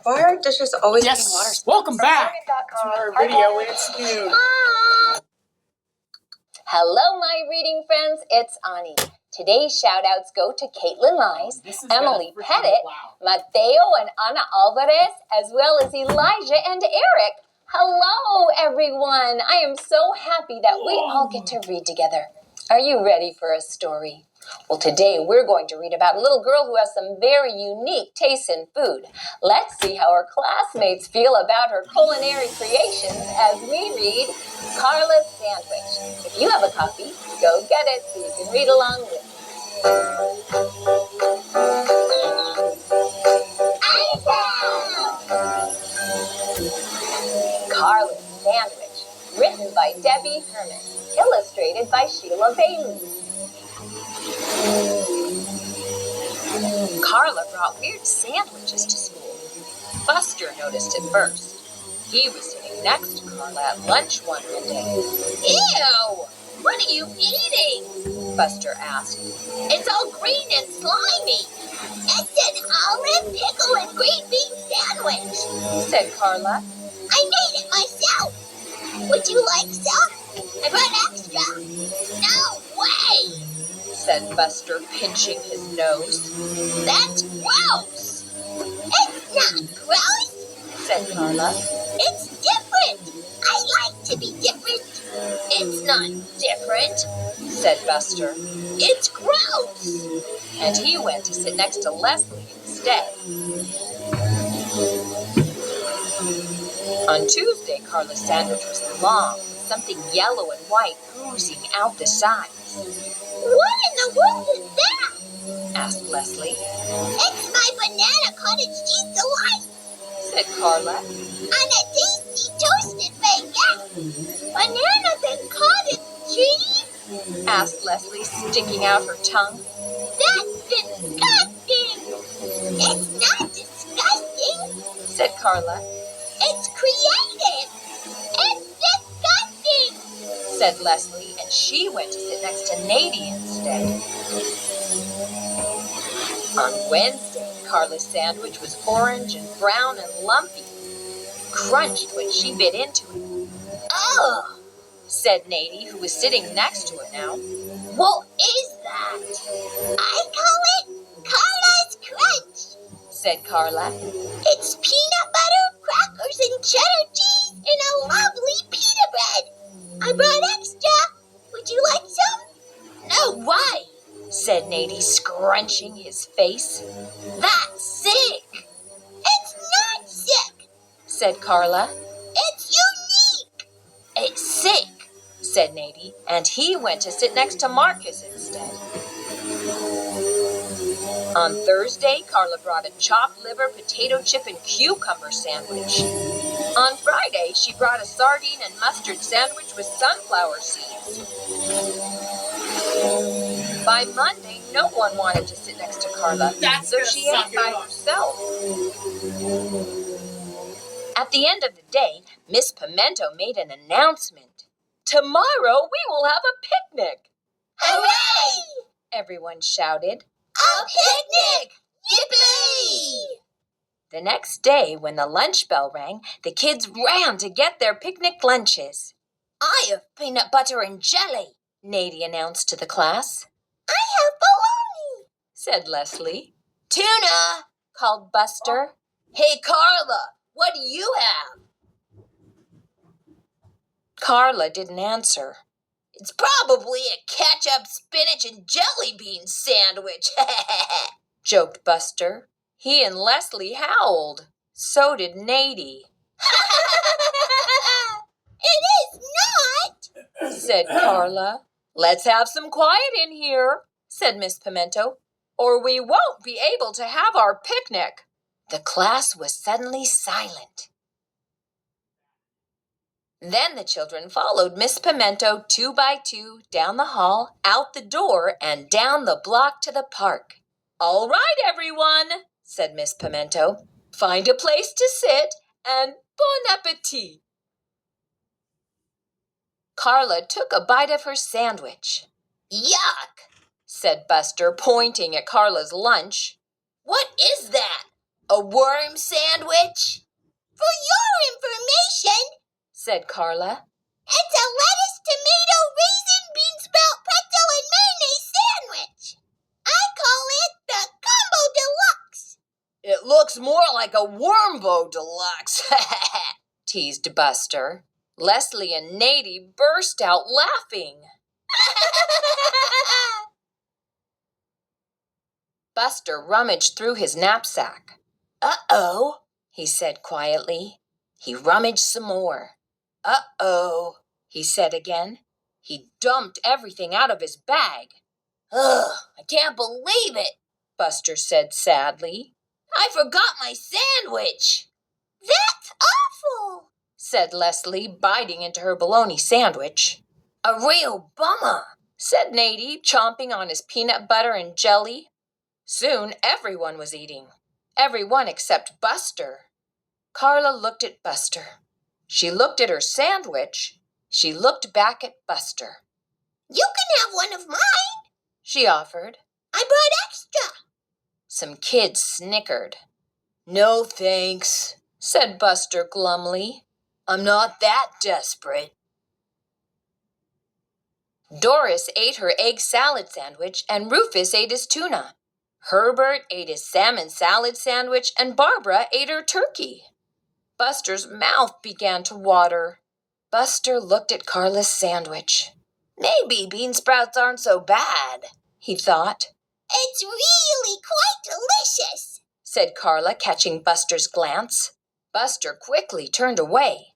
Why are dishes always Yes. getting water? Welcome back to our video. It's new. Hello, my reading friends. It's Ani. Today's shout-outs go to Caitlin Lies, Emily Pettit, Mateo and Ana Alvarez, as well as Elijah and Eric. Hello, everyone. I am so happy that we all get to read together. Are you ready for a story? Well, today we're going to read about a little girl who has some very unique tastes in food. Let's see how her classmates feel about her culinary creations as we read Carla's Sandwich. If you have a copy, go get it so you can read along with me. Carla's Sandwich, written by Debbie Herman, illustrated by Sheila Bailey. Carla brought weird sandwiches to school. Buster noticed it first. He was sitting next to Carla at lunch one day. Ew! What are you eating? Buster asked. It's all green and slimy. It's an olive, pickle, and green bean sandwich, said Carla. I made it myself. Would you like some? I brought extra. No way, said Buster, pinching his nose. That's gross. It's not gross, said Carla. It's different. I like to be different. It's not different, said Buster. It's gross. And he went to sit next to Leslie instead. On Tuesday, Carla's sandwich was long, with something yellow and white oozing out the sides. What in the world is that? Asked Leslie. It's my banana cottage cheese delight, said Carla. And a tasty toasted baguette. Bananas and cottage cheese? Asked Leslie, sticking out her tongue. That's disgusting. It's not disgusting, said Carla. It's creative. It's disgusting, said Leslie, and she went to sit next to Nadie instead. On Wednesday, Carla's sandwich was orange and brown and lumpy, crunched when she bit into it. Ugh, said Nadie, who was sitting next to her now. What is that? I call it Carla's Crunch, said Carla. It's peanut butter, crackers, and cheddar cheese, and a lovely pita bread. I brought extra. Would you like some? No way, said Nadie, scrunching his face. That's sick. It's not sick, said Carla. It's unique. It's sick, said Nadie, and he went to sit next to Marcus instead. On Thursday, Carla brought a chopped liver, potato chip, and cucumber sandwich. On Friday, she brought a sardine and mustard sandwich with sunflower seeds. By Monday, no one wanted to sit next to Carla, so she ate by herself. At the end of the day, Miss Pimento made an announcement. Tomorrow, we will have a picnic. Hooray! Everyone shouted. A picnic! Yippee! The next day, when the lunch bell rang, the kids ran to get their picnic lunches. I have peanut butter and jelly, Nadie announced to the class. I have bologna, said Leslie. Tuna, called Buster. Hey, Carla, what do you have? Carla didn't answer. It's probably a ketchup, spinach, and jelly bean sandwich, joked Buster. He and Leslie howled. So did Nadie. It is not, said Carla. Let's have some quiet in here, said Miss Pimento, or we won't be able to have our picnic. The class was suddenly silent. Then the children followed Miss Pimento 2 by 2 down the hall, out the door, and down the block to the park. All right, everyone, said Miss Pimento. Find a place to sit and bon appetit. Carla took a bite of her sandwich. Yuck, said Buster, pointing at Carla's lunch. What is that? A worm sandwich? For your information, said Carla, it's a lettuce, tomato, raisin, bean sprout, pretzel, and mayonnaise sandwich. I call it the Combo Deluxe. It looks more like a Wormbo Deluxe, teased Buster. Leslie and Nady burst out laughing. Buster rummaged through his knapsack. Uh-oh, he said quietly. He rummaged some more. Uh-oh, he said again. He dumped everything out of his bag. Ugh, I can't believe it, Buster said sadly. I forgot my sandwich. That's awful, said Leslie, biting into her bologna sandwich. A real bummer, said Nady, chomping on his peanut butter and jelly. Soon everyone was eating. Everyone except Buster. Carla looked at Buster. She looked at her sandwich. She looked back at Buster. You can have one of mine, she offered. I brought extra. Some kids snickered. No thanks, said Buster glumly. I'm not that desperate. Doris ate her egg salad sandwich and Rufus ate his tuna. Herbert ate his salmon salad sandwich and Barbara ate her turkey. Buster's mouth began to water. Buster looked at Carla's sandwich. Maybe bean sprouts aren't so bad, he thought. It's really quite delicious, said Carla, catching Buster's glance. Buster quickly turned away.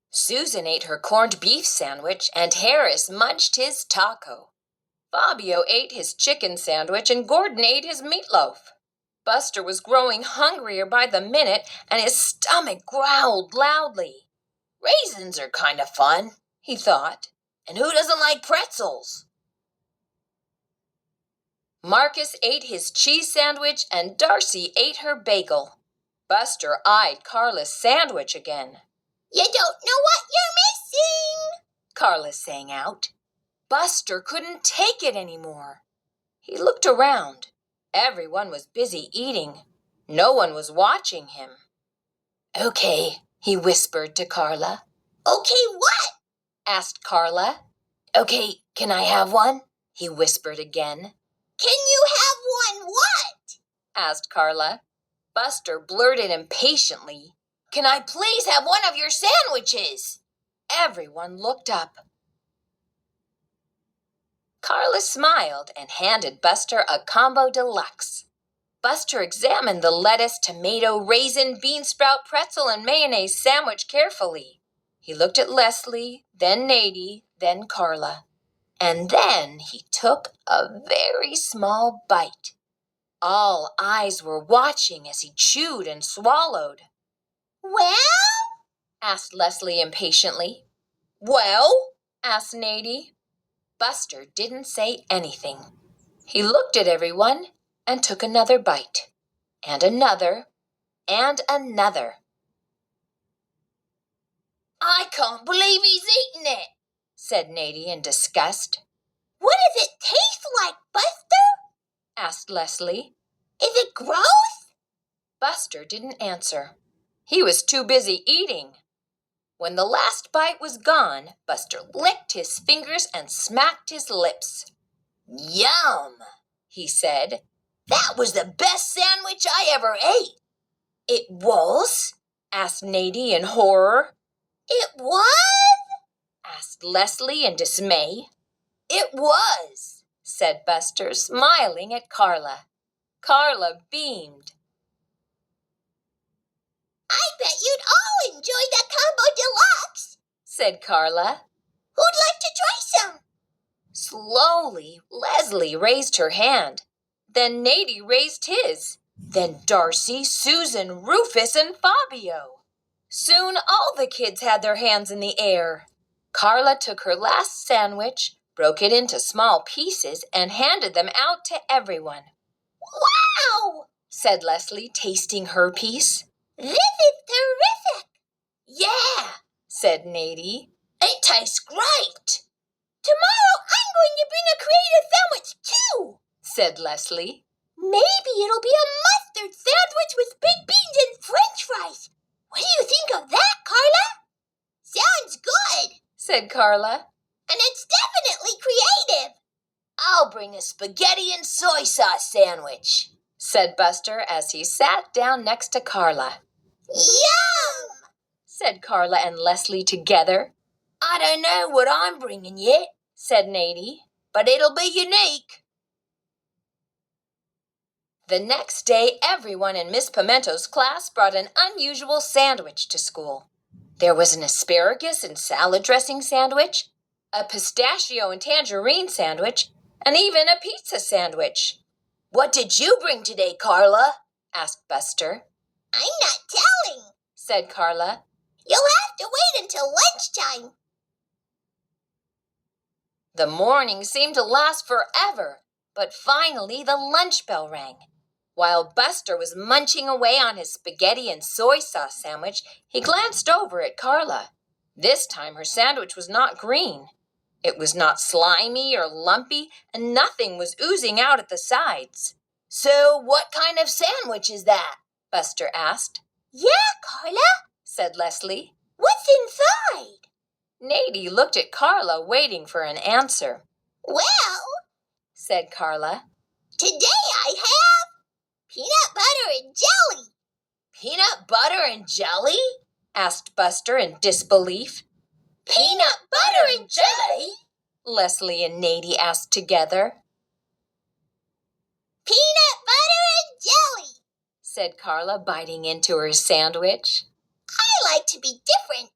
Susan ate her corned beef sandwich and Harris munched his taco. Fabio ate his chicken sandwich and Gordon ate his meatloaf. Buster was growing hungrier by the minute and his stomach growled loudly. Raisins are kind of fun, he thought. And who doesn't like pretzels? Marcus ate his cheese sandwich and Darcy ate her bagel. Buster eyed Carla's sandwich again. You don't know what you're missing, Carla sang out. Buster couldn't take it anymore. He looked around. Everyone was busy eating. No one was watching him. Okay, he whispered to Carla. Okay, what? Asked Carla. Okay, can I have one? He whispered again. Can you have one what? Asked Carla. Buster blurted impatiently. Can I please have one of your sandwiches? Everyone looked up. Carla smiled and handed Buster a Combo Deluxe. Buster examined the lettuce, tomato, raisin, bean sprout, pretzel, and mayonnaise sandwich carefully. He looked at Leslie, then Nady, then Carla. And then he took a very small bite. All eyes were watching as he chewed and swallowed. Well? Asked Leslie impatiently. Well? Asked Nady. Buster didn't say anything. He looked at everyone and took another bite, and another, and another. I can't believe he's eaten it, said Nady in disgust. What does it taste like, Buster? Asked Leslie. Is it gross? Buster didn't answer. He was too busy eating. When the last bite was gone, Buster licked his fingers and smacked his lips. Yum, he said. That was the best sandwich I ever ate. It was? Asked Nady in horror. It was? Asked Leslie in dismay. It was, said Buster, smiling at Carla. Carla beamed. I bet you'd all enjoy the Combo Deluxe, said Carla. Who'd like to try some? Slowly, Leslie raised her hand. Then Nady raised his. Then Darcy, Susan, Rufus, and Fabio. Soon all the kids had their hands in the air. Carla took her last sandwich, broke it into small pieces, and handed them out to everyone. Wow, said Leslie, tasting her piece. This is terrific. Yeah, said Nady. It tastes great. Tomorrow I'm going to bring a creative sandwich too, said Leslie. Maybe it'll be a mustard sandwich with baked beans and french fries. What do you think of that, Carla? Sounds good, said Carla. and it's definitely creative. I'll bring a spaghetti and soy sauce sandwich, said Buster as he sat down next to Carla. Yum! Said Carla and Leslie together. I don't know what I'm bringing yet, Said Nadie. but it'll be unique. The next day, everyone in Miss Pimento's class brought an unusual sandwich to school. There was an asparagus and salad dressing sandwich, a pistachio and tangerine sandwich, and even a pizza sandwich. What did you bring today, Carla? Asked Buster. I'm not telling. Said Carla. You'll have to wait until lunchtime. The morning seemed to last forever, but finally the lunch bell rang. While Buster was munching away on his spaghetti and soy sauce sandwich, he glanced over at Carla. This time her sandwich was not green. It was not slimy or lumpy, and nothing was oozing out at the sides. So what kind of sandwich is that? Buster asked. Yeah, Carla. Said Leslie. What's inside? Nadie looked at Carla, waiting for an answer. Well, Said Carla. today I have peanut butter and jelly. Peanut butter and jelly? Asked Buster in disbelief. Peanut butter and jelly? Leslie and Nadie asked together. Peanut butter and jelly. Said Carla, biting into her sandwich. I like to be different.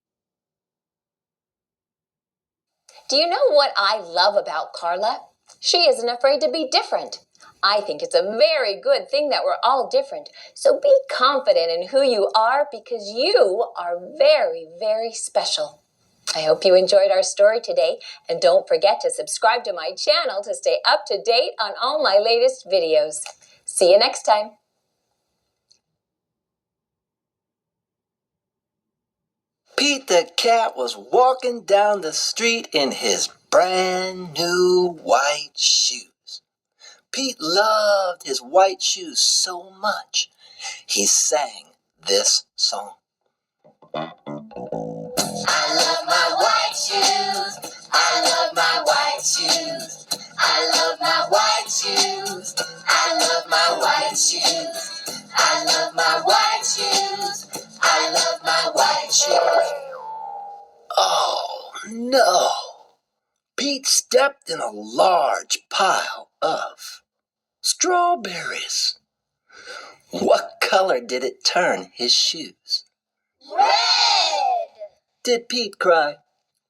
Do you know what I love about Carla? She isn't afraid to be different. I think it's a very good thing that we're all different. So be confident in who you are because you are very, very special. I hope you enjoyed our story today, and don't forget to subscribe to my channel to stay up to date on all my latest videos. See you next time. Pete the cat was walking down the street in his brand new white shoes. Pete loved his white shoes so much, he sang this song. I love my white shoes. I love my white shoes. I love my white shoes. I love my white shoes. I love my white shoes. I love my white shoes. Oh, no! Pete stepped in a large pile of strawberries. What color did it turn his shoes? Red! Did Pete cry?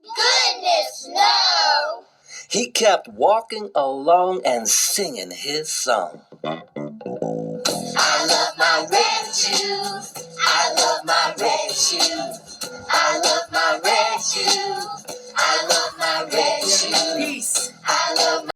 Goodness, no! He kept walking along and singing his song. I love my red shoes. I love my red shoes. I love my red shoes. I love my red shoes. Peace. I love my